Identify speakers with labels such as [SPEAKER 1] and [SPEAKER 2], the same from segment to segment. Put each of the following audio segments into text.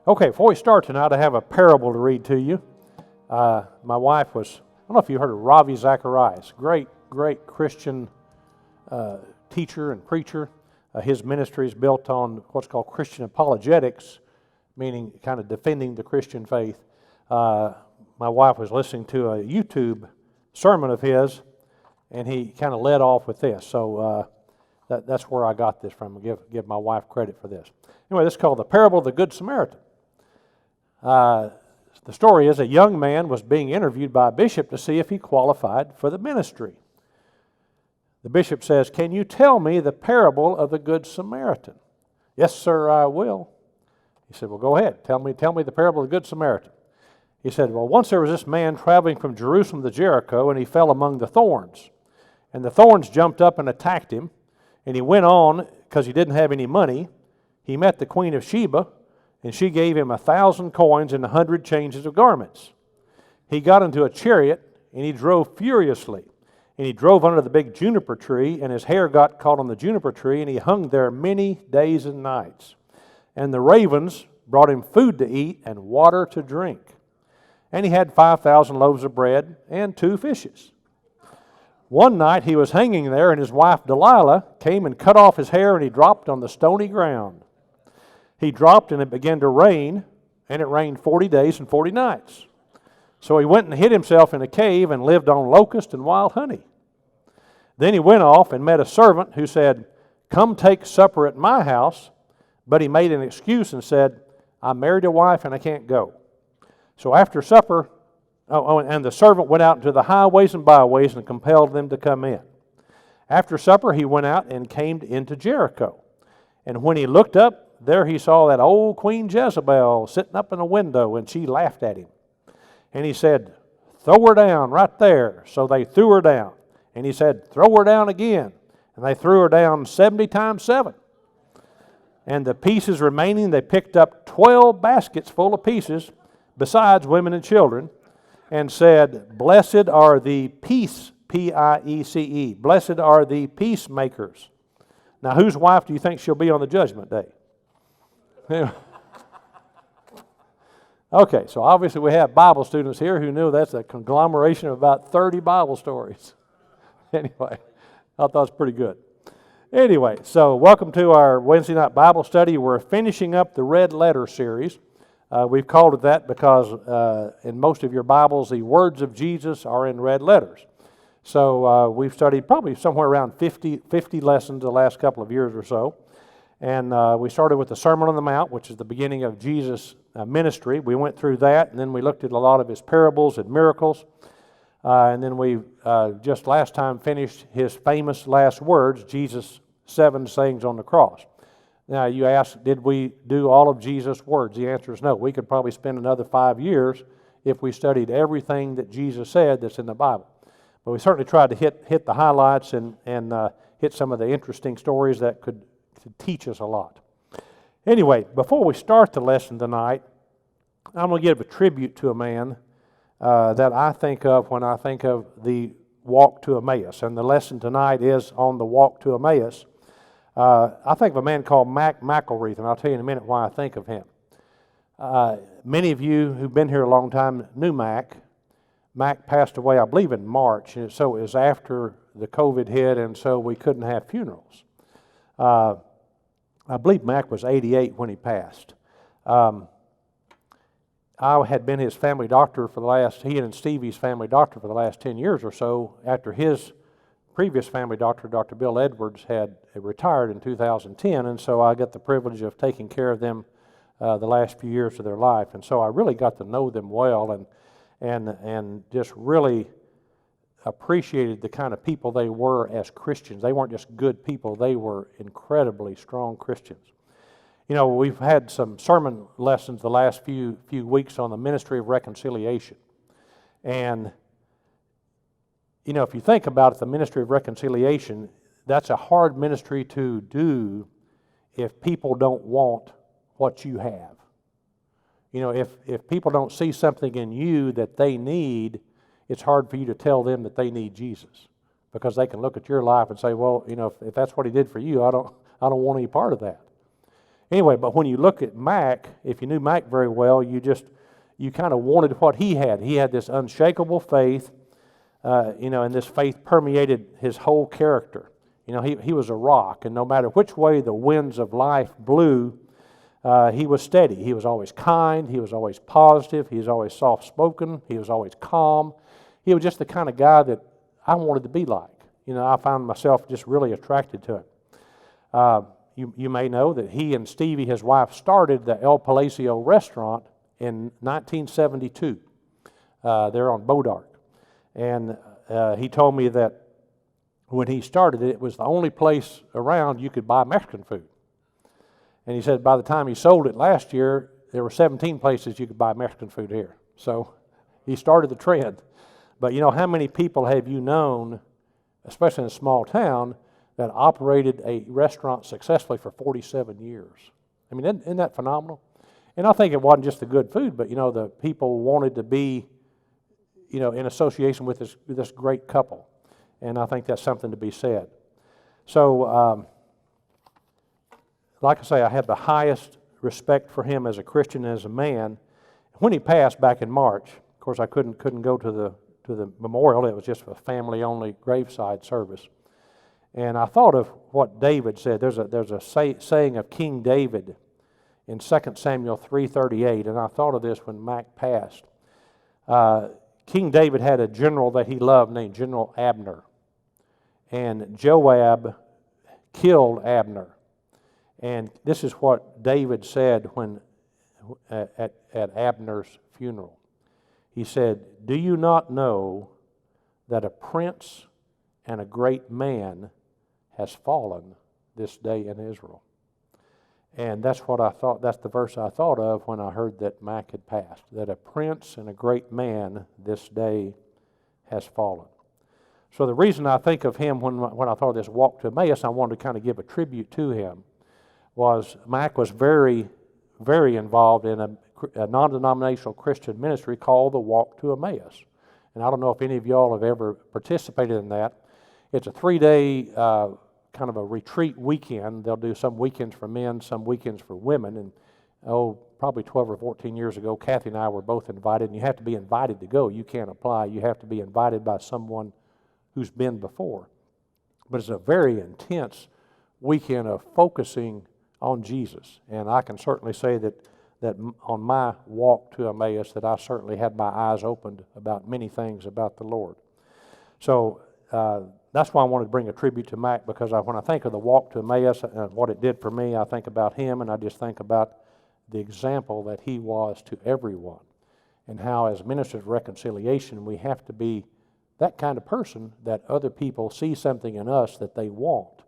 [SPEAKER 1] Okay, before we start tonight, I have a parable to read to you. My wife was, I don't know if you heard of Ravi Zacharias, great Christian teacher and preacher. His ministry is built on what's called Christian apologetics, meaning kind of defending the Christian faith. My wife was listening to a YouTube sermon of his, and he kind of led off with this. So that's where I got this from. Give my wife credit for this. Anyway, this is called The Parable of the Good Samaritan. The story is a young man was being interviewed by a bishop to see if he qualified for the ministry. The bishop says, "Can you tell me the parable of the Good Samaritan?" "Yes, sir, I will." He said, "Well, go ahead. Tell me the parable of the Good Samaritan." He said, "Well, once there was this man traveling from Jerusalem to Jericho, and he fell among the thorns. And the thorns jumped up and attacked him, and he went on because he didn't have any money. He met the Queen of Sheba, and she gave him 1,000 coins and 100 changes of garments. He got into a chariot, and he drove furiously. And he drove under the big juniper tree, and his hair got caught on the juniper tree, and he hung there many days and nights. And the ravens brought him food to eat and water to drink. And he had 5,000 loaves of bread and 2 fishes. One night he was hanging there, and his wife Delilah came and cut off his hair, and he dropped on the stony ground. He dropped, and it began to rain, and it rained 40 days and 40 nights. So he went and hid himself in a cave and lived on locust and wild honey. Then he went off and met a servant who said, 'Come take supper at my house.' But he made an excuse and said, 'I married a wife and I can't go.' So after supper, and the servant went out into the highways and byways and compelled them to come in. After supper he went out and came into Jericho. And when he looked up, there he saw that old Queen Jezebel sitting up in a window, and she laughed at him. And he said, 'Throw her down right there.' So they threw her down. And he said, 'Throw her down again.' And they threw her down 70 times 7. And the pieces remaining, they picked up 12 baskets full of pieces, besides women and children, and said, 'Blessed are the peace,' P-I-E-C-E, 'blessed are the peacemakers.' Now, whose wife do you think she'll be on the judgment day?" Okay, so obviously we have Bible students here who knew that's a conglomeration of about 30 Bible stories. Anyway, I thought it was pretty good. Anyway, so welcome to our Wednesday night Bible study. We're finishing up the Red Letter series. We've called it that because in most of your Bibles, the words of Jesus are in red letters. So we've studied probably somewhere around 50 lessons the last couple of years or so. And we started with the Sermon on the Mount, which is the beginning of Jesus' ministry. We went through that, and then we looked at a lot of his parables and miracles. And then we just last time finished his famous last words, Jesus' 7 sayings on the cross. Now you ask, did we do all of Jesus' words? The answer is no. We could probably spend another 5 years if we studied everything that Jesus said that's in the Bible. But we certainly tried to hit the highlights and hit some of the interesting stories that could teach us a lot. Anyway, before we start the lesson tonight, I'm going to give a tribute to a man that I think of when I think of the walk to Emmaus. And the lesson tonight is on the walk to Emmaus. I think of a man called Mac McElreath, and I'll tell you in a minute why I think of him. Many of you who've been here a long time knew Mac. Mac passed away, I believe, in March, and so it was after the COVID hit, and so we couldn't have funerals. I believe Mac was 88 when he passed. I had been his family doctor he and Stevie's family doctor for the last 10 years or so, after his previous family doctor, Dr. Bill Edwards, had retired in 2010, and so I got the privilege of taking care of them the last few years of their life. And so I really got to know them well and just really appreciated the kind of people they were as Christians. They weren't just good people, they were incredibly strong Christians. You know, we've had some sermon lessons the last few weeks on the ministry of reconciliation. And, you know, if you think about it, the ministry of reconciliation, that's a hard ministry to do if people don't want what you have. You know, if people don't see something in you that they need, it's hard for you to tell them that they need Jesus, because they can look at your life and say, well, you know, if that's what he did for you, I don't want any part of that. Anyway, but when you look at Mac, if you knew Mac very well, you kind of wanted what he had. He had this unshakable faith, and this faith permeated his whole character. He was a rock, and no matter which way the winds of life blew, he was steady. He was always kind. He was always positive. He was always soft-spoken. He was always calm. He was just the kind of guy that I wanted to be like. I found myself just really attracted to him. You may know that he and Stevie, his wife, started the El Palacio restaurant in 1972 there on Bodart. And he told me that when he started it, it was the only place around you could buy Mexican food. And he said by the time he sold it last year, there were 17 places you could buy Mexican food here. So he started the trend. But how many people have you known, especially in a small town, that operated a restaurant successfully for 47 years? I mean, isn't that phenomenal? And I think it wasn't just the good food, but the people wanted to be in association with this great couple. And I think that's something to be said. So, like I say, I have the highest respect for him as a Christian and as a man. When he passed back in March, of course, I couldn't go to the memorial. It was just a family-only graveside service. And I thought of what David said. There's a saying of King David in 2 Samuel 3:38, and I thought of this when Mac passed. King David had a general that he loved named General Abner. And Joab killed Abner. And this is what David said when at Abner's funeral. He said, "Do you not know that a prince and a great man has fallen this day in Israel?" And that's what I thought. That's the verse I thought of when I heard that Mac had passed. That a prince and a great man this day has fallen. So the reason I think of him when I thought of this walk to Emmaus, I wanted to kind of give a tribute to him, was Mac was very, very involved in a non-denominational Christian ministry called the Walk to Emmaus. And I don't know if any of y'all have ever participated in that. It's a 3-day kind of a retreat weekend. They'll do some weekends for men, some weekends for women. And probably 12 or 14 years ago, Kathy and I were both invited. And you have to be invited to go. You can't apply. You have to be invited by someone who's been before. But it's a very intense weekend of focusing on Jesus. And I can certainly say that on my walk to Emmaus, that I certainly had my eyes opened about many things about the Lord. So that's why I wanted to bring a tribute to Mac, because when I think of the walk to Emmaus and what it did for me, I think about him, and I just think about the example that he was to everyone, and how as ministers of reconciliation, we have to be that kind of person that other people see something in us that they want,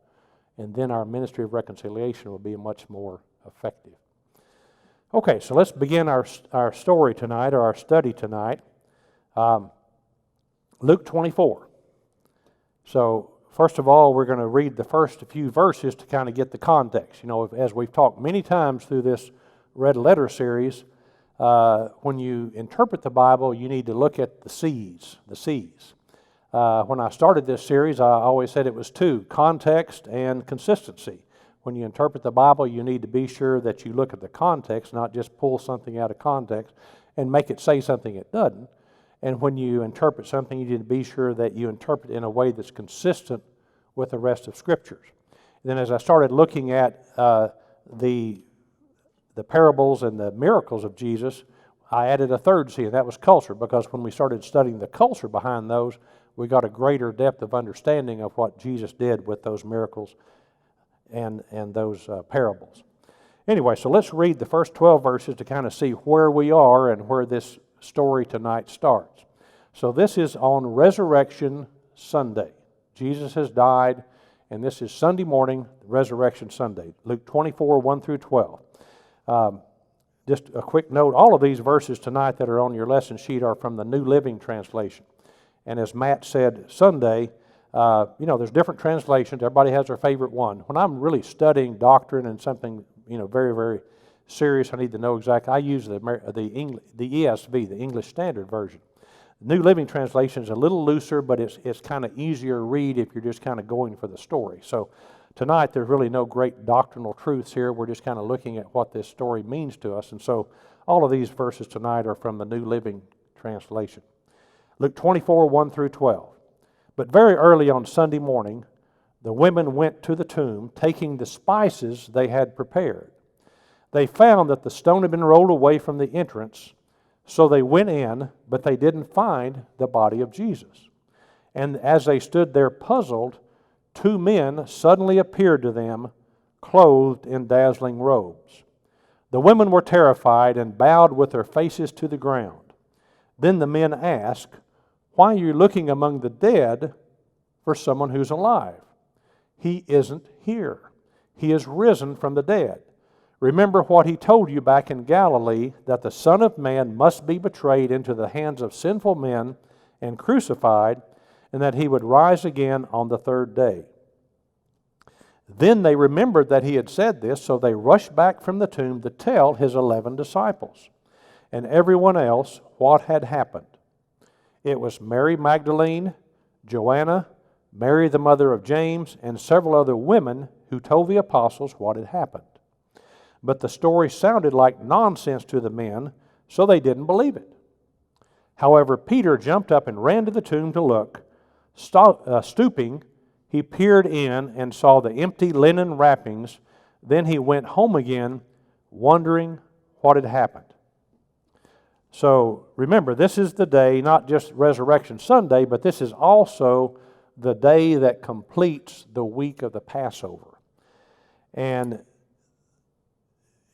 [SPEAKER 1] and then our ministry of reconciliation will be much more effective. Okay, so let's begin our story tonight, or our study tonight. Luke 24. So, first of all, we're going to read the first few verses to kind of get the context. As we've talked many times through this Red Letter series, when you interpret the Bible, you need to look at the C's. When I started this series, I always said it was two: context and consistency. When you interpret the Bible, you need to be sure that you look at the context, not just pull something out of context and make it say something it doesn't. And when you interpret something, you need to be sure that you interpret it in a way that's consistent with the rest of Scriptures. And then as I started looking at the parables and the miracles of Jesus, I added a third C, and that was culture, because when we started studying the culture behind those, we got a greater depth of understanding of what Jesus did with those miracles and those parables. Anyway, so let's read the first 12 verses to kind of see where we are and where this story tonight starts. So this is on Resurrection Sunday. Jesus has died, and this is Sunday morning, Resurrection Sunday. Luke 24, 1 through 12. Just a quick note, all of these verses tonight that are on your lesson sheet are from the New Living Translation. And as Matt said Sunday, there's different translations. Everybody has their favorite one. When I'm really studying doctrine and something, very, very serious, I need to know exactly. I use the ESV, the English Standard Version. The New Living Translation is a little looser, but it's kind of easier to read if you're just kind of going for the story. So Tonight, there's really no great doctrinal truths here. We're just kind of looking at what this story means to us. And so all of these verses tonight are from the New Living Translation. Luke 24, 1 through 12. But very early on Sunday morning, the women went to the tomb, taking the spices they had prepared. They found that the stone had been rolled away from the entrance, so they went in, but they didn't find the body of Jesus. And as they stood there puzzled, two men suddenly appeared to them, clothed in dazzling robes. The women were terrified and bowed with their faces to the ground. Then the men asked, "Why are you looking among the dead for someone who's alive? He isn't here. He is risen from the dead. Remember what he told you back in Galilee, that the Son of Man must be betrayed into the hands of sinful men and crucified, and that he would rise again on the third day." Then they remembered that he had said this, so they rushed back from the tomb to tell his 11 disciples and everyone else what had happened. It was Mary Magdalene, Joanna, Mary the mother of James, and several other women who told the apostles what had happened. But the story sounded like nonsense to the men, so they didn't believe it. However, Peter jumped up and ran to the tomb to look. Stooping, he peered in and saw the empty linen wrappings. Then he went home again, wondering what had happened. So remember, this is the day, not just Resurrection Sunday, but this is also the day that completes the week of the Passover. And,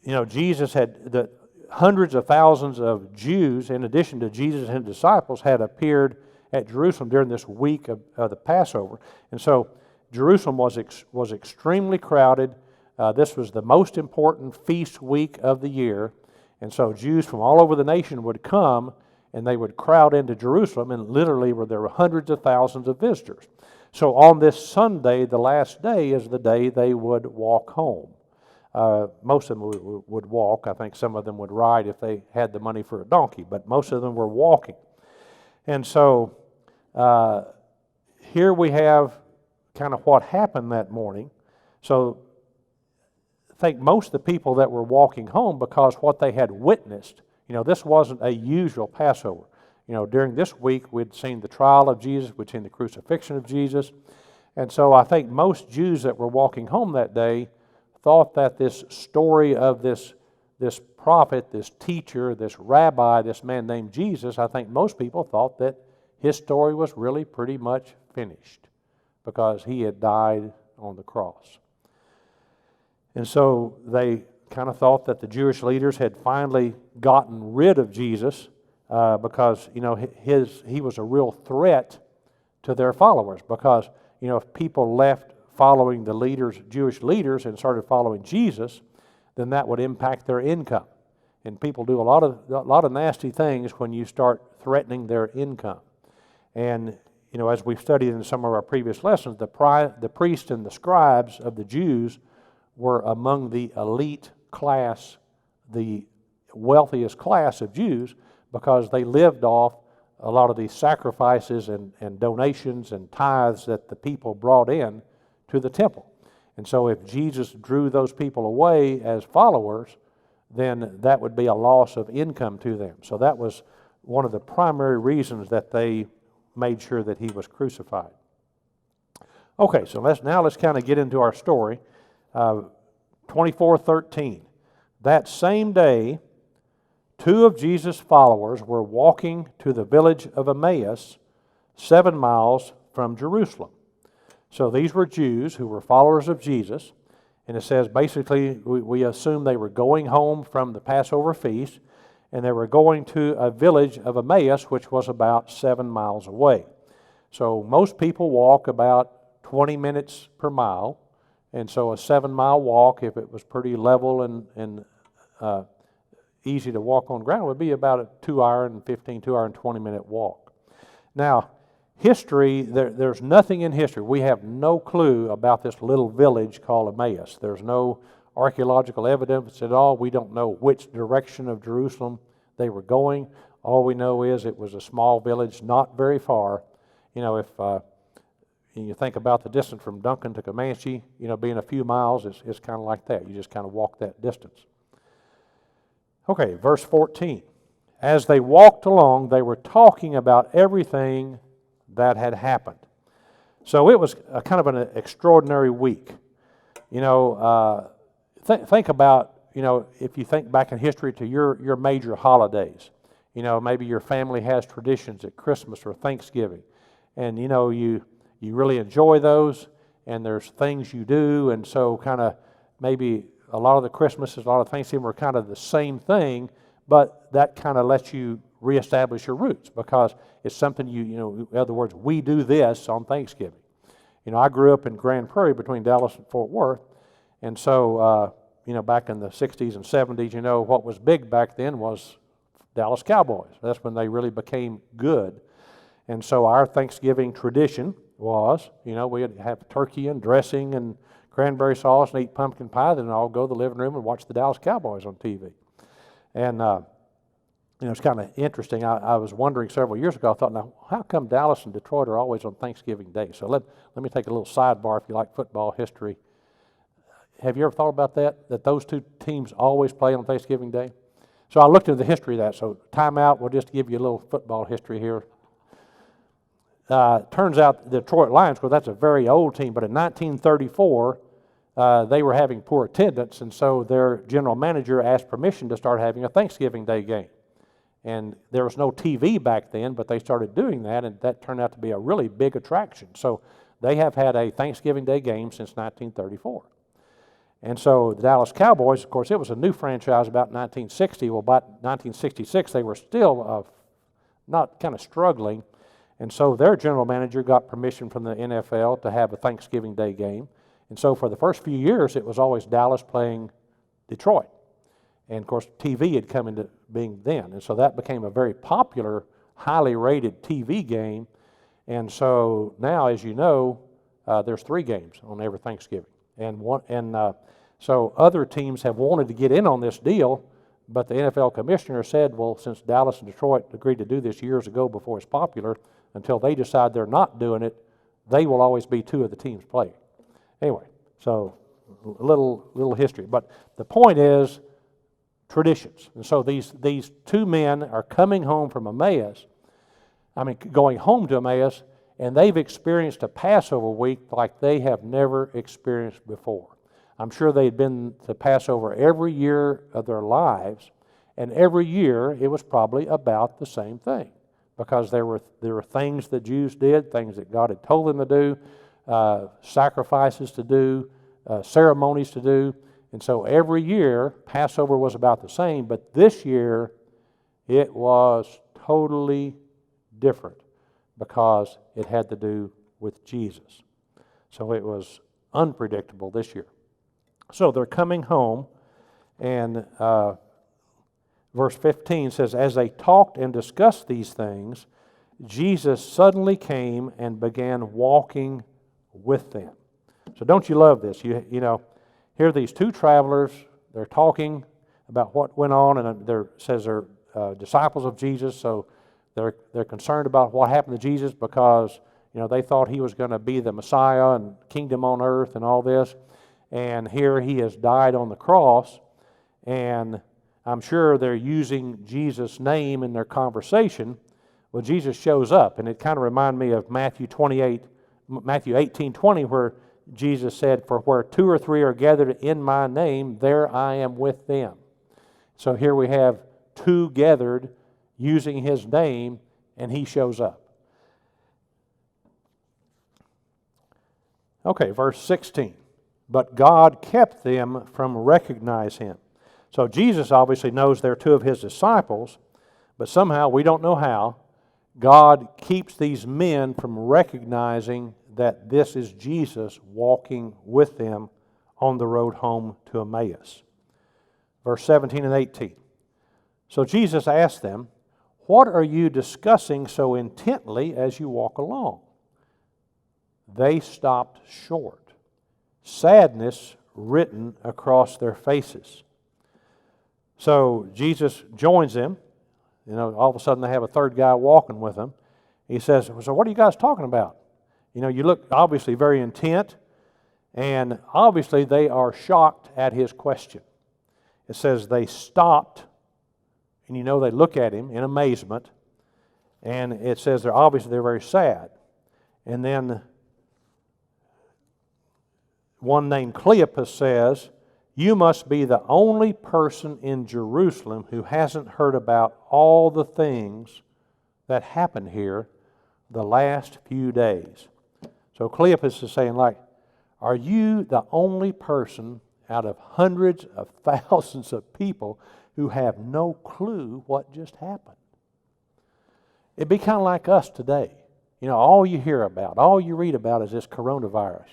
[SPEAKER 1] you know, Jesus had, the hundreds of thousands of Jews, in addition to Jesus and his disciples, had appeared at Jerusalem during this week of the Passover. And so Jerusalem was extremely crowded. This was the most important feast week of the year. And so Jews from all over the nation would come, and they would crowd into Jerusalem, and literally there were hundreds of thousands of visitors. So on this Sunday, the last day, is the day they would walk home. Most of them would walk. I think some of them would ride if they had the money for a donkey, but most of them were walking. And so here we have kind of what happened that morning. So I think most of the people that were walking home, because what they had witnessed, you know, this wasn't a usual Passover. You know, during this week, we'd seen the trial of Jesus, we'd seen the crucifixion of Jesus. And so I think most Jews that were walking home that day thought that this story of this prophet, this teacher, this rabbi, this man named Jesus, I think most people thought that his story was really pretty much finished because he had died on the cross. And so they kind of thought that the Jewish leaders had finally gotten rid of Jesus because, you know, he was a real threat to their followers. Because, you know, if people left following the Jewish leaders, and started following Jesus, then that would impact their income. And people do a lot of nasty things when you start threatening their income. And, you know, as we've studied in some of our previous lessons, the priests and the scribes of the Jews were among the elite class, the wealthiest class of Jews, because they lived off a lot of these sacrifices and donations and tithes that the people brought in to the temple. And so if Jesus drew those people away as followers, then that would be a loss of income to them. So that was one of the primary reasons that they made sure that he was crucified. Okay, so let's kind of get into our story. 24:13. That same day, two of Jesus' followers were walking to the village of Emmaus, 7 miles from Jerusalem. So these were Jews who were followers of Jesus, and it says basically we assume they were going home from the Passover feast, and they were going to a village of Emmaus, which was about 7 miles away. So most people walk about 20 minutes per mile, and so a 7-mile walk, if it was pretty level and easy to walk on ground, would be about a 2 hour and 20-minute walk. Now, history, there's nothing in history. We have no clue about this little village called Emmaus. There's no archaeological evidence at all. We don't know which direction of Jerusalem they were going. All we know is it was a small village, not very far. You know, if you think about the distance from Duncan to Comanche, being a few miles, it's kind of like that. You just kind of walk that distance. Okay, verse 14. As they walked along, they were talking about everything that had happened. So it was a kind of an extraordinary week. Think about, if you think back in history to your major holidays. Maybe your family has traditions at Christmas or Thanksgiving. And, you really enjoy those, and there's things you do. And so kind of maybe a lot of the Christmases, a lot of Thanksgiving were kind of the same thing, but that kind of lets you reestablish your roots because it's something in other words, we do this on Thanksgiving. I grew up in Grand Prairie between Dallas and Fort Worth, and so, back in the 60s and 70s, what was big back then was Dallas Cowboys. That's when they really became good. And so our Thanksgiving tradition was, we'd have turkey and dressing and cranberry sauce and eat pumpkin pie, then all go to the living room and watch the Dallas Cowboys on TV. And, it's kind of interesting. I was wondering several years ago, I thought, now, how come Dallas and Detroit are always on Thanksgiving Day? So let me take a little sidebar if you like football history. Have you ever thought about that those two teams always play on Thanksgiving Day? So I looked into the history of that. So time out, we'll just give you a little football history here. Turns out the Detroit Lions, well, that's a very old team, but in 1934, they were having poor attendance, and so their general manager asked permission to start having a Thanksgiving Day game. And there was no TV back then, but they started doing that, and that turned out to be a really big attraction. So they have had a Thanksgiving Day game since 1934. And so the Dallas Cowboys, of course, it was a new franchise about 1960. Well, by 1966, they were still not kind of struggling. And so their general manager got permission from the NFL to have a Thanksgiving Day game. And so for the first few years, it was always Dallas playing Detroit. And, of course, TV had come into being then. And so that became a very popular, highly rated TV game. And so now, as you know, there's 3 games on every Thanksgiving. So other teams have wanted to get in on this deal, but the NFL commissioner said, well, since Dallas and Detroit agreed to do this years ago before it's popular, until they decide they're not doing it, they will always be 2 of the teams playing. Anyway, so a little history. But the point is traditions. And so these 2 men are coming home from Emmaus, going home to Emmaus, and they've experienced a Passover week like they have never experienced before. I'm sure they'd been to Passover every year of their lives, and every year it was probably about the same thing because there were things that Jews did, things that God had told them to do, sacrifices to do, ceremonies to do. And so every year, Passover was about the same, but this year it was totally different because it had to do with Jesus. So it was unpredictable this year. So they're coming home, and verse 15 says, as they talked and discussed these things, Jesus suddenly came and began walking with them. So don't you love this? You know, here are these 2 travelers, they're talking about what went on, and it says they're disciples of Jesus, so they're concerned about what happened to Jesus because, they thought he was going to be the Messiah and kingdom on earth and all this. And here he has died on the cross, and I'm sure they're using Jesus' name in their conversation. Well, Jesus shows up, and it kind of reminded me of Matthew 18:20, where Jesus said, for where 2 or 3 are gathered in my name, there I am with them. So here we have 2 gathered using his name, and he shows up. Okay, verse 16. But God kept them from recognizing him. So Jesus obviously knows they're 2 of his disciples, but somehow, we don't know how, God keeps these men from recognizing that this is Jesus walking with them on the road home to Emmaus. Verse 17 and 18. So Jesus asked them, what are you discussing so intently as you walk along? They stopped short, sadness written across their faces. So Jesus joins them. All of a sudden they have a third guy walking with them. He says, so what are you guys talking about? You know, you look obviously very intent, and obviously they are shocked at his question. It says they stopped, and you know they look at him in amazement, and it says they're very sad. And then one named Cleopas says, "You must be the only person in Jerusalem who hasn't heard about all the things that happened here the last few days." So Cleopas is saying, like, are you the only person out of hundreds of thousands of people who have no clue what just happened? It'd be kind of like us today. You know, all you hear about, all you read about is this coronavirus.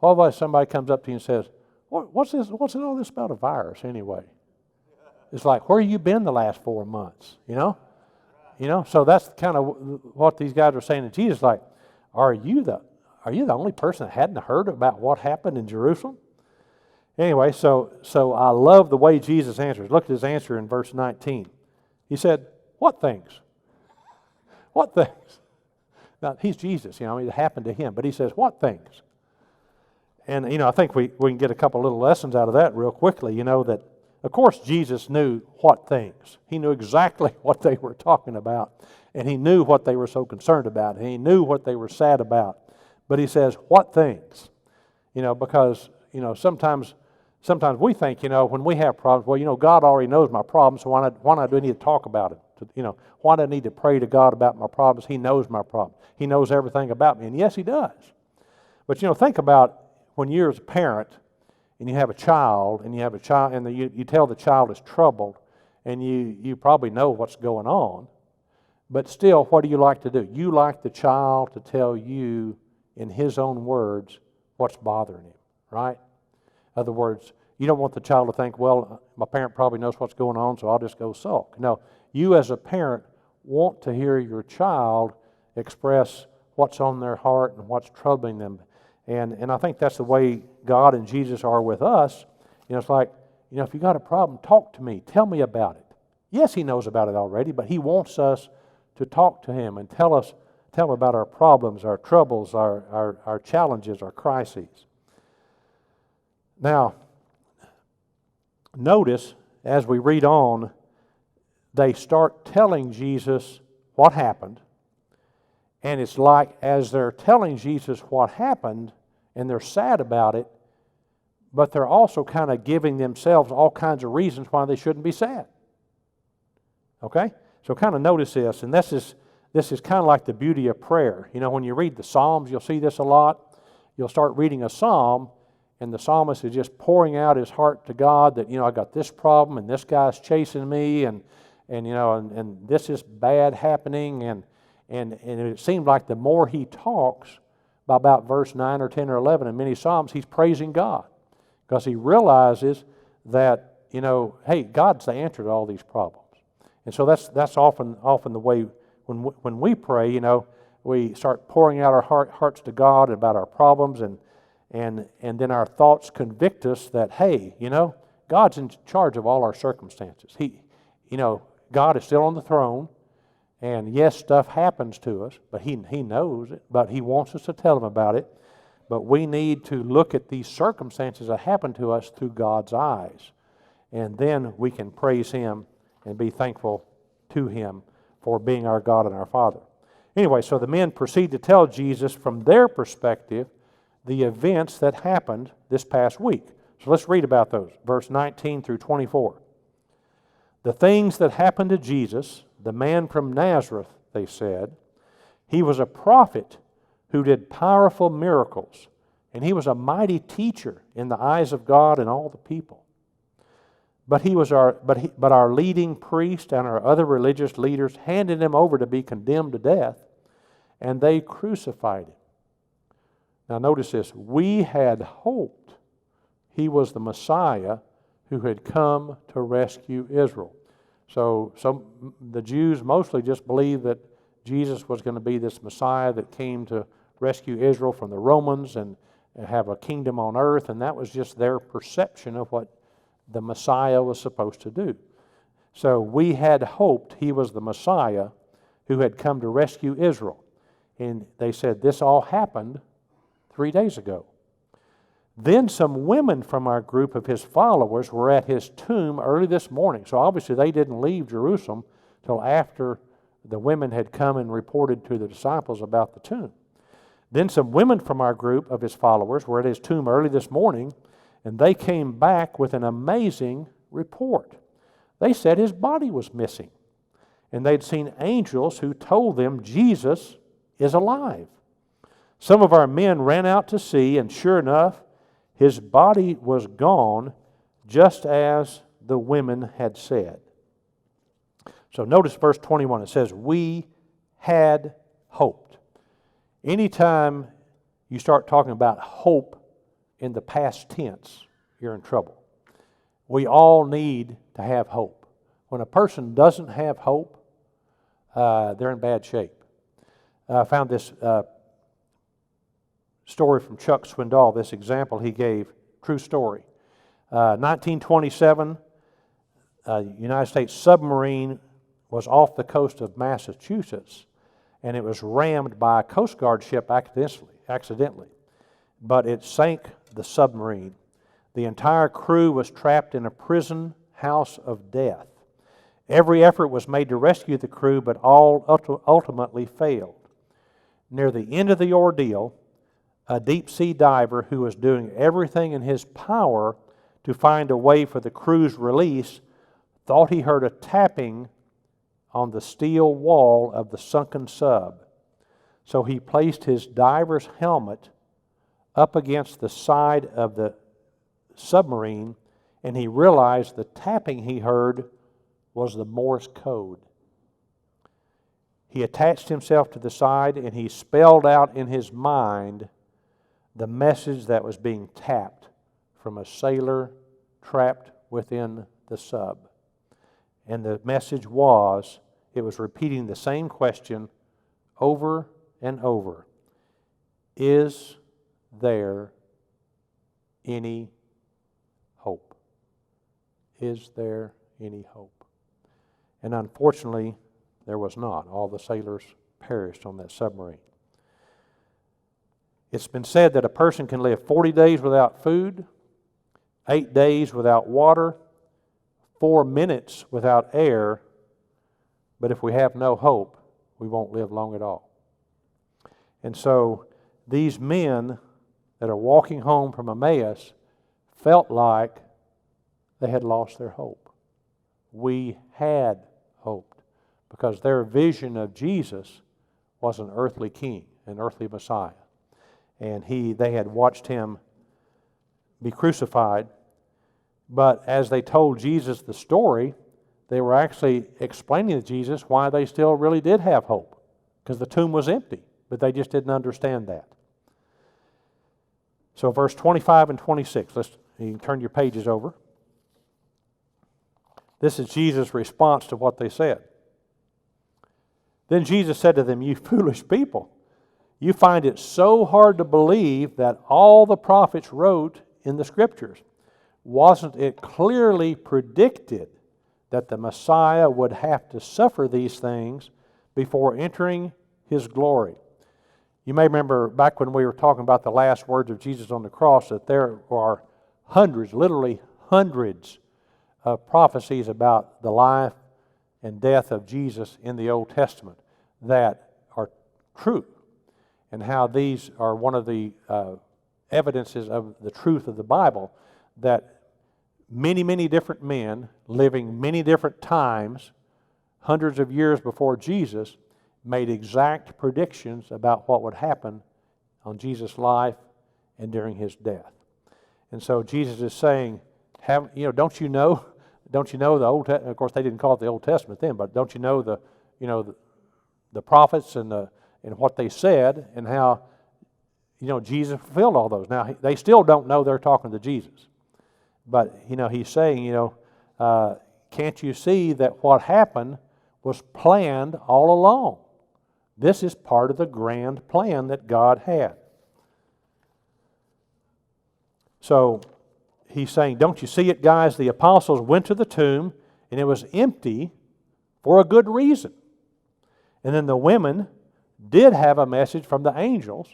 [SPEAKER 1] What if somebody comes up to you and says, what's all this about a virus anyway? It's like, where have you been the last 4 months, you know? You know, so that's kind of what these guys are saying to Jesus, like, are you the only person that hadn't heard about what happened in Jerusalem? Anyway, so I love the way Jesus answers. Look at his answer in verse 19. He said, what things? What things? Now, he's Jesus, you know, it happened to him, but he says, what things? And, you know, I think we can get a couple little lessons out of that real quickly, you know, that, of course, Jesus knew what things. He knew exactly what they were talking about, and he knew what they were so concerned about, and he knew what they were sad about. But he says, what things? You know, because, you know, sometimes we think, you know, when we have problems, well, you know, God already knows my problems, so why do I need to talk about it? You know, why do I need to pray to God about my problems? He knows my problems. He knows everything about me, and yes, he does. But, you know, think about when you're as a parent and you have a child, and you tell the child is troubled, and you probably know what's going on, but still, what do you like to do? You like the child to tell you in his own words what's bothering him, right? In other words, you don't want the child to think, well, my parent probably knows what's going on, so I'll just go sulk. No, you as a parent want to hear your child express what's on their heart and what's troubling them. And I think that's the way God and Jesus are with us. You know, it's like, you know, if you got a problem, talk to me. Tell me about it. Yes, he knows about it already, but he wants us to talk to him and tell him about our problems, our troubles, our challenges, our crises. Now, notice as we read on, they start telling Jesus what happened. And it's like as they're telling Jesus what happened, and they're sad about it, but they're also kind of giving themselves all kinds of reasons why they shouldn't be sad. Okay? So kind of notice this, and this is kind of like the beauty of prayer. You know, when you read the Psalms, you'll see this a lot. You'll start reading a psalm, and the psalmist is just pouring out his heart to God that, you know, I got this problem, and this guy's chasing me, and you know, and this is bad happening, and it seems like the more he talks, by about verse 9 or 10 or 11 in many Psalms, he's praising God because he realizes that, you know, hey, God's the answer to all these problems. And so that's often the way when we pray, you know, we start pouring out our hearts to God about our problems, and then our thoughts convict us that, hey, you know, God's in charge of all our circumstances. You know, God is still on the throne. And yes, stuff happens to us, but He knows it, but He wants us to tell Him about it. But we need to look at these circumstances that happen to us through God's eyes. And then we can praise Him and be thankful to Him for being our God and our Father. Anyway, so the men proceed to tell Jesus from their perspective the events that happened this past week. So let's read about those, verse 19 through 24. The things that happened to Jesus, the man from Nazareth, they said, he was a prophet who did powerful miracles, and he was a mighty teacher in the eyes of God and all the people. But our leading priest and our other religious leaders handed him over to be condemned to death, and they crucified him. Now notice this, we had hoped he was the Messiah who had come to rescue Israel. So the Jews mostly just believed that Jesus was going to be this Messiah that came to rescue Israel from the Romans and have a kingdom on earth, and that was just their perception of what the Messiah was supposed to do. So we had hoped he was the Messiah who had come to rescue Israel. And they said, this all happened 3 days ago. Then some women from our group of his followers were at his tomb early this morning. So obviously they didn't leave Jerusalem till after the women had come and reported to the disciples about the tomb. Then some women from our group of his followers were at his tomb early this morning, and they came back with an amazing report. They said his body was missing, and they'd seen angels who told them Jesus is alive. Some of our men ran out to see, and sure enough, his body was gone, just as the women had said. So notice verse 21. It says, we had hoped. Anytime you start talking about hope in the past tense, you're in trouble. We all need to have hope. When a person doesn't have hope, they're in bad shape. I found this story from Chuck Swindoll, this example he gave, true story. 1927, United States submarine was off the coast of Massachusetts, and it was rammed by a Coast Guard ship accidentally. But it sank the submarine. The entire crew was trapped in a prison house of death. Every effort was made to rescue the crew, but all ultimately failed. Near the end of the ordeal, a deep-sea diver who was doing everything in his power to find a way for the crew's release thought he heard a tapping on the steel wall of the sunken sub. So he placed his diver's helmet up against the side of the submarine, and he realized the tapping he heard was the Morse code. He attached himself to the side, and he spelled out in his mind the message that was being tapped from a sailor trapped within the sub. And the message was, it was repeating the same question over and over. Is there any hope? Is there any hope? And unfortunately, there was not. All the sailors perished on that submarine. It's been said that a person can live 40 days without food, 8 days without water, 4 minutes without air, but if we have no hope, we won't live long at all. And so these men that are walking home from Emmaus felt like they had lost their hope. We had hoped because their vision of Jesus was an earthly king, an earthly Messiah. And they had watched him be crucified. But as they told Jesus the story, they were actually explaining to Jesus why they still really did have hope. Because the tomb was empty, but they just didn't understand that. So verse 25 and 26, you can turn your pages over. This is Jesus' response to what they said. Then Jesus said to them, you foolish people, you find it so hard to believe that all the prophets wrote in the Scriptures. Wasn't it clearly predicted that the Messiah would have to suffer these things before entering His glory? You may remember back when we were talking about the last words of Jesus on the cross that there are hundreds, literally hundreds of prophecies about the life and death of Jesus in the Old Testament that are true, and how these are one of the evidences of the truth of the Bible, that many, many different men living many different times, hundreds of years before Jesus, made exact predictions about what would happen on Jesus' life and during His death. And so Jesus is saying, don't you know the Old Testament? Of course, they didn't call it the Old Testament then, but don't you know the prophets and what they said and how Jesus fulfilled all those. Now they still don't know they're talking to Jesus, but He's saying, can't you see that what happened was planned all along? This is part of the grand plan that God had. So He's saying, don't you see it, guys? The apostles went to the tomb and it was empty for a good reason. And then the women did have a message from the angels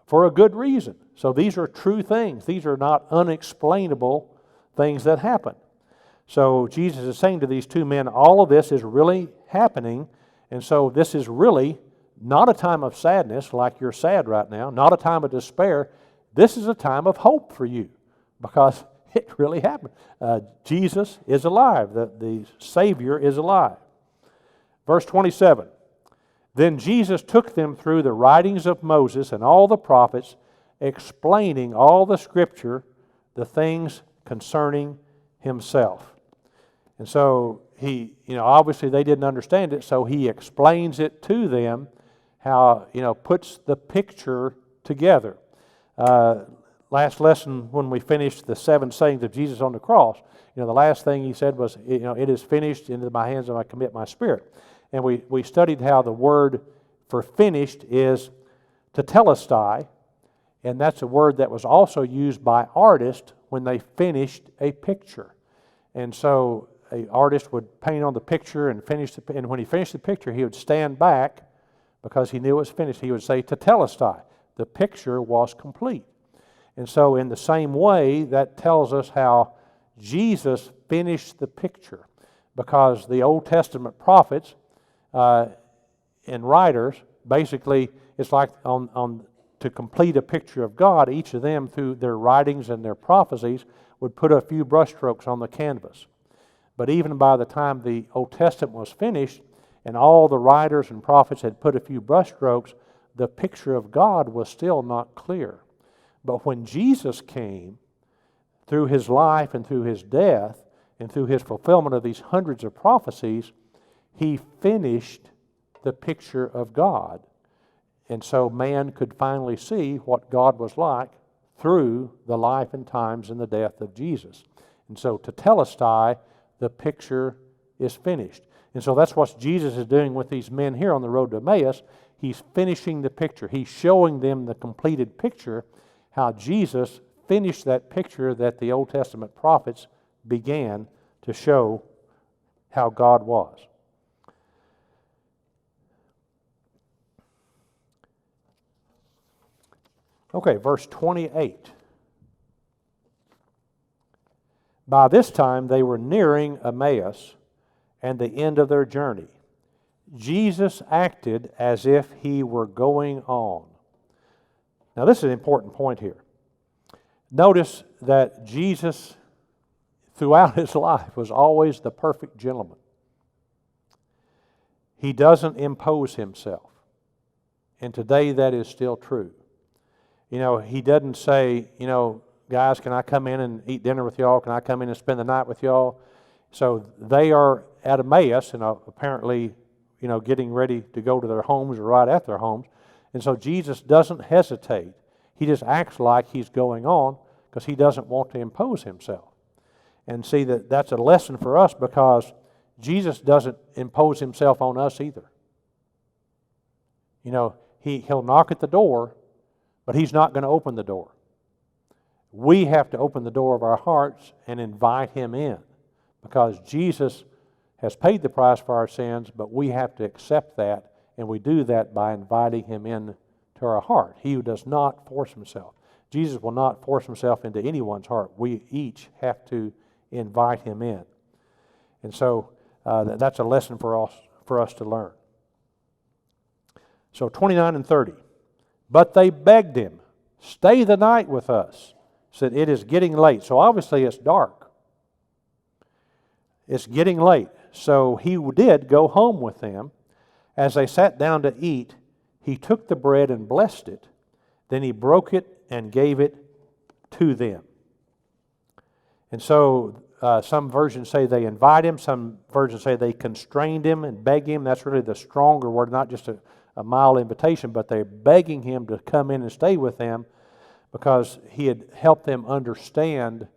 [SPEAKER 1] for a good reason. So these are true things. These are not unexplainable things that happen. So Jesus is saying to these two men, all of this is really happening, and so this is really not a time of sadness like you're sad right now, not a time of despair. This is a time of hope for you because it really happened. Jesus is alive. The Savior is alive. Verse 27, then Jesus took them through the writings of Moses and all the prophets, explaining all the Scripture, the things concerning himself. And so he, obviously they didn't understand it, so he explains it to them, how, puts the picture together. Last lesson when we finished the 7 sayings of Jesus on the cross, the last thing he said was, it is finished, into my hands I commit my spirit. And we studied how the word for finished is tetelestai, and that's a word that was also used by artists when they finished a picture. And so an artist would paint on the picture and and when he finished the picture, he would stand back because he knew it was finished. He would say tetelestai, the picture was complete. And so in the same way, that tells us how Jesus finished the picture, because the Old Testament prophets and writers, basically, it's like to complete a picture of God, each of them, through their writings and their prophecies, would put a few brushstrokes on the canvas. But even by the time the Old Testament was finished, and all the writers and prophets had put a few brushstrokes, the picture of God was still not clear. But when Jesus came, through his life and through his death, and through his fulfillment of these hundreds of prophecies, he finished the picture of God. And so man could finally see what God was like through the life and times and the death of Jesus. And so tetelestai, the picture is finished. And so that's what Jesus is doing with these men here on the road to Emmaus. He's finishing the picture. He's showing them the completed picture, how Jesus finished that picture that the Old Testament prophets began to show how God was. Okay, verse 28. By this time they were nearing Emmaus and the end of their journey. Jesus acted as if he were going on. Now this is an important point here. Notice that Jesus, throughout his life, was always the perfect gentleman. He doesn't impose himself. And today that is still true. He doesn't say, guys, can I come in and eat dinner with y'all? Can I come in and spend the night with y'all? So they are at Emmaus and apparently, getting ready to go to their homes or right at their homes. And so Jesus doesn't hesitate. He just acts like he's going on because he doesn't want to impose himself. And see, that's a lesson for us, because Jesus doesn't impose himself on us either. He'll knock at the door, but he's not going to open the door. We have to open the door of our hearts and invite him in, because Jesus has paid the price for our sins, but we have to accept that, and we do that by inviting him in to our heart. He who does not force himself. Jesus will not force himself into anyone's heart. We each have to invite him in. And so that's a lesson for us to learn. So 29 and 30. But they begged him, stay the night with us. Said, it is getting late. So obviously it's dark. It's getting late. So he did go home with them. As they sat down to eat, he took the bread and blessed it. Then he broke it and gave it to them. And so some versions say they invite him. Some versions say they constrained him and begged him. That's really the stronger word, not just a mild invitation, but they're begging him to come in and stay with them, because he had helped them understand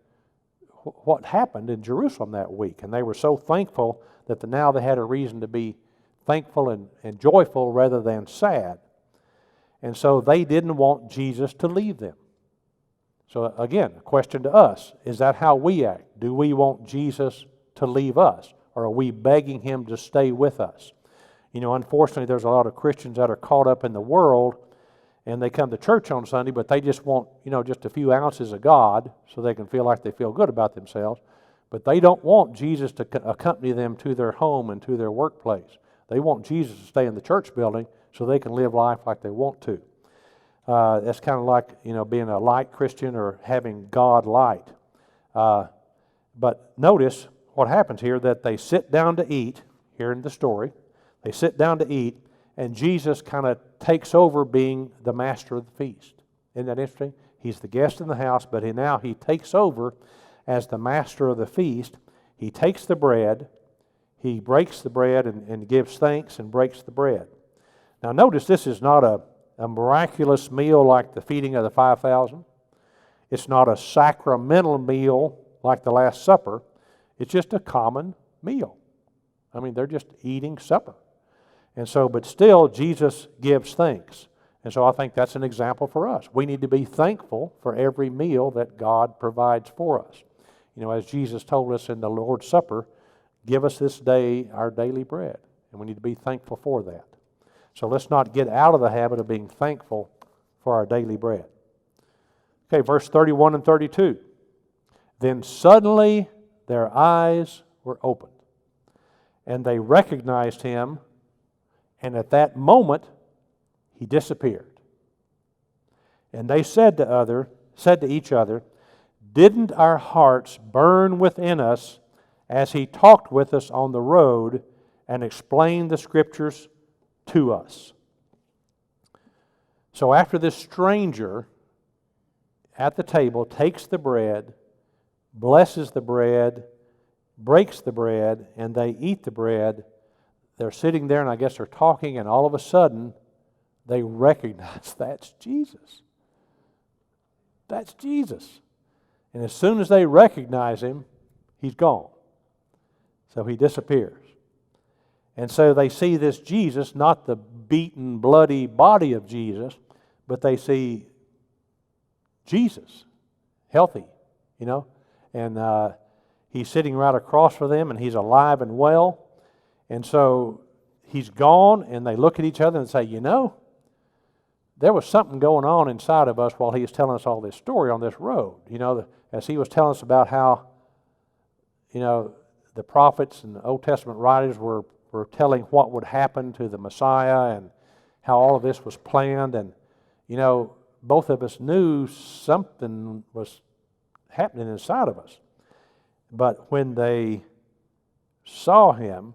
[SPEAKER 1] what happened in Jerusalem that week. And they were so thankful that now they had a reason to be thankful and joyful rather than sad. And so they didn't want Jesus to leave them. So again, a question to us, is that how we act? Do we want Jesus to leave us? Or are we begging him to stay with us? Unfortunately, there's a lot of Christians that are caught up in the world, and they come to church on Sunday, but they just want, just a few ounces of God so they can feel like they feel good about themselves. But they don't want Jesus to accompany them to their home and to their workplace. They want Jesus to stay in the church building so they can live life like they want to. That's kind of like, being a light Christian or having God light. But notice what happens here, that they sit down to eat, here in the story. They sit down to eat, and Jesus kind of takes over being the master of the feast. Isn't that interesting? He's the guest in the house, but now he takes over as the master of the feast. He takes the bread, he breaks the bread and gives thanks and breaks the bread. Now notice this is not a miraculous meal like the feeding of the 5,000. It's not a sacramental meal like the Last Supper. It's just a common meal. They're just eating supper. And so, but still, Jesus gives thanks. And so I think that's an example for us. We need to be thankful for every meal that God provides for us. As Jesus told us in the Lord's Supper, give us this day our daily bread. And we need to be thankful for that. So let's not get out of the habit of being thankful for our daily bread. Okay, verse 31 and 32. Then suddenly their eyes were opened, and they recognized him, and at that moment he disappeared. And they said to each other, didn't our hearts burn within us as he talked with us on the road and explained the Scriptures to us? So after this stranger at the table takes the bread, blesses the bread, breaks the bread, and they eat the bread, they're sitting there and I guess they're talking, and all of a sudden they recognize that's Jesus. That's Jesus. And as soon as they recognize him, he's gone. So he disappears. And so they see this Jesus, not the beaten, bloody body of Jesus, but they see Jesus, healthy, and he's sitting right across from them, and he's alive and well. And so he's gone, and they look at each other and say, there was something going on inside of us while he was telling us all this story on this road. As he was telling us about how, the prophets and the Old Testament writers were telling what would happen to the Messiah and how all of this was planned. And, both of us knew something was happening inside of us. But when they saw him,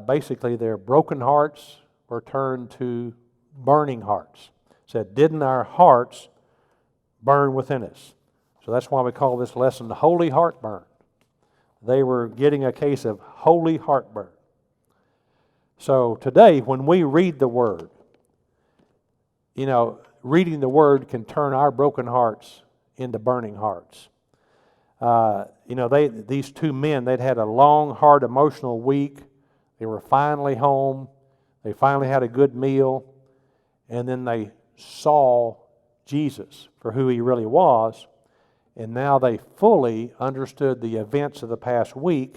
[SPEAKER 1] basically their broken hearts were turned to burning hearts. It said, didn't our hearts burn within us? So that's why we call this lesson Holy Heartburn. They were getting a case of holy heartburn. So today, when we read the Word, reading the Word can turn our broken hearts into burning hearts. These two men, they'd had a long, hard, emotional week. They were finally home. They finally had a good meal. And then they saw Jesus for who he really was. And now they fully understood the events of the past week.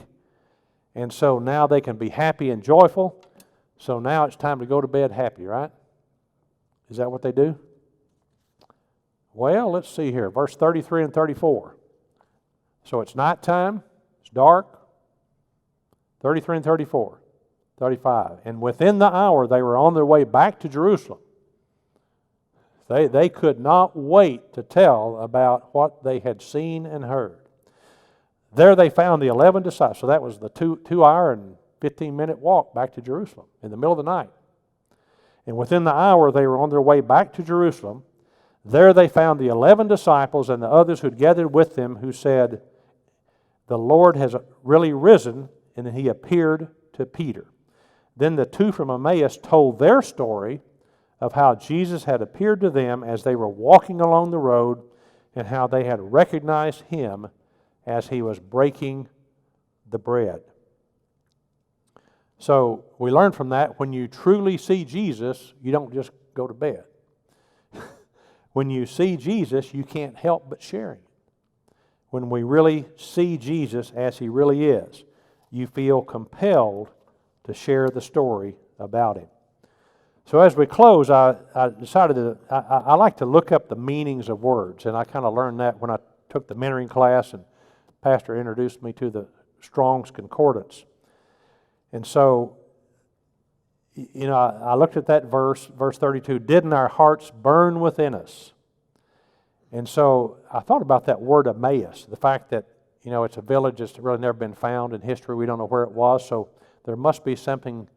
[SPEAKER 1] And so now they can be happy and joyful. So now it's time to go to bed happy, right? Is that what they do? Well, let's see here. Verse 33 and 34. So it's nighttime. It's dark. 33 and 34. 35. And within the hour they were on their way back to Jerusalem. They could not wait to tell about what they had seen and heard. There they found the 11 disciples. So that was the 2 hour and 15-minute walk back to Jerusalem in the middle of the night. And within the hour they were on their way back to Jerusalem. There they found the 11 disciples and the others who'd gathered with them, who said, the Lord has really risen, and then he appeared to Peter. Then the two from Emmaus told their story of how Jesus had appeared to them as they were walking along the road, and how they had recognized him as he was breaking the bread. So we learn from that, when you truly see Jesus, you don't just go to bed. When you see Jesus, you can't help but sharing it. When we really see Jesus as he really is, you feel compelled to share the story about him. So as we close, I decided that I like to look up the meanings of words, and I kind of learned that when I took the mentoring class, and Pastor introduced me to the Strong's Concordance. And so, I looked at that verse 32, didn't our hearts burn within us? And so I thought about that word Emmaus, the fact that, it's a village that's really never been found in history. We don't know where it was, so there must be something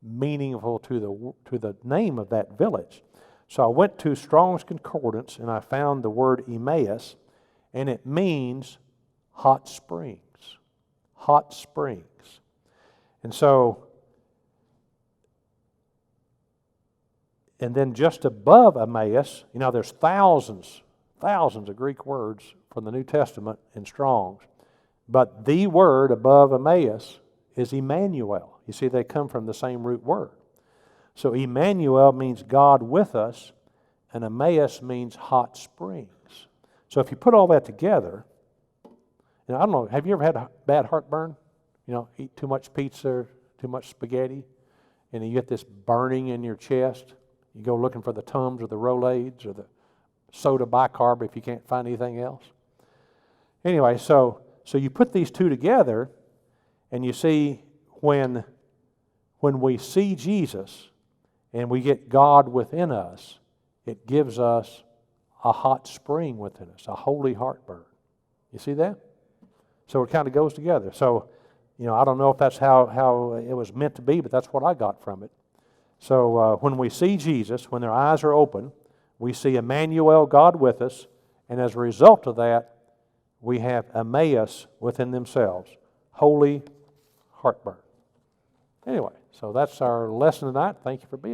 [SPEAKER 1] meaningful to the name of that village. So I went to Strong's Concordance and I found the word Emmaus, and it means hot springs. Hot springs. And so, and then just above Emmaus, there's thousands of Greek words from the New Testament in Strong's, but the word above Emmaus is Emmanuel. You see, they come from the same root word. So Emmanuel means God with us, and Emmaus means hot springs. So if you put all that together, I don't know, have you ever had a bad heartburn? Eat too much pizza, too much spaghetti, and you get this burning in your chest. You go looking for the Tums or the Rolaids or the soda bicarb if you can't find anything else. Anyway, so you put these two together, and you see when we see Jesus and we get God within us, it gives us a hot spring within us, a holy heartburn. You see that? So it kind of goes together. So, I don't know if that's how it was meant to be, but that's what I got from it. So when we see Jesus, when their eyes are open, we see Emmanuel, God with us, and as a result of that, we have Emmaus within themselves, holy heartburn. Anyway, so that's our lesson tonight. Thank you for being